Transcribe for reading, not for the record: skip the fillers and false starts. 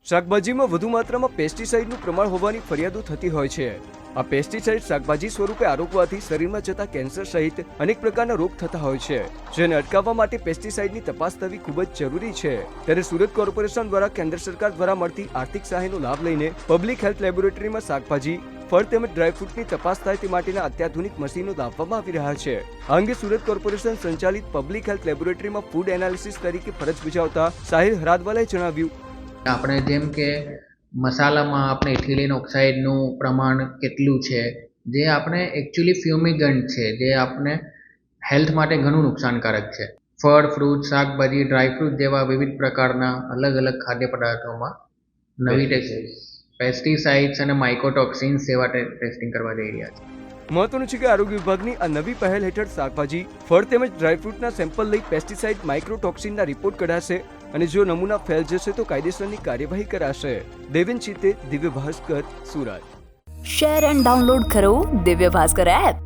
શાકભાજીમાં વધુ માત્રામાં પેસ્ટિસાઇડનું પ્રમાણ હોવાની ફરિયાદો થતી હોય છે। આ પેસ્ટિસાઇડ શાકભાજી સ્વરૂપે આરોગવાથી શરીરમાં જતા કેન્સર સહિત અનેક પ્રકારના રોગ થતા હોય છે, જેને અટકાવવા માટે પેસ્ટિસાઇડની તપાસ થવી ખૂબ જ જરૂરી છે। ત્યારે સુરત કોર્પોરેશન દ્વારા કેન્દ્ર સરકાર દ્વારા મળતી આર્થિક સહાયનો લાભ લઈને પબ્લિક હેલ્થ લેબોરેટરીમાં શાકભાજી, ફળ તેમજ ડ્રાયફ્રૂટની તપાસ થાય તે માટેના અત્યાધુનિક મશીનો લાવવામાં આવી રહ્યા છે। આ અંગે સુરત કોર્પોરેશન સંચાલિત પબ્લિક હેલ્થ લેબોરેટરીમાં ફૂડ એનાલિસિસ તરીકે ફરજ બજાવતા સાહિલ હરાદવાલાએ જણાવ્યું, આપણે જેમ કે મસાલામાં આપણે ઇથિલિન ઓક્સાઇડનું પ્રમાણ કેટલું છે, જે આપણે એકચ્યુઅલી ફ્યુમિગન્ટ છે, જે આપણે હેલ્થ માટે ઘણું નુકસાનકારક છે। ફળ, ફ્રૂટ, શાકભાજી, ડ્રાયફ્રૂટ જેવા વિવિધ પ્રકારના અલગ અલગ ખાદ્ય પદાર્થોમાં નવી પેસ્ટિસાઇડ્સ અને માઇકોટોક્સિન્સ જેવા ટેસ્ટિંગ કરવા જઈ રહ્યા છે। મહત્વનું છે કે આરોગ્ય વિભાગની આ નવી પહેલ હેઠળ શાકભાજી, ફળ તેમજ ડ્રાયફ્રૂટના સેમ્પલ લઈ પેસ્ટિસાઇડ, માઇક્રોટોક્સિનના રિપોર્ટ કઢાશે અને જો નમૂના ફેલ જશે તો કાયદેસરની કાર્યવાહી કરાશે। દેવેન ચિત્તે, Divya Bhaskar, Surat. Share and download કરો દિવ્ય ભાસ્કર એપ।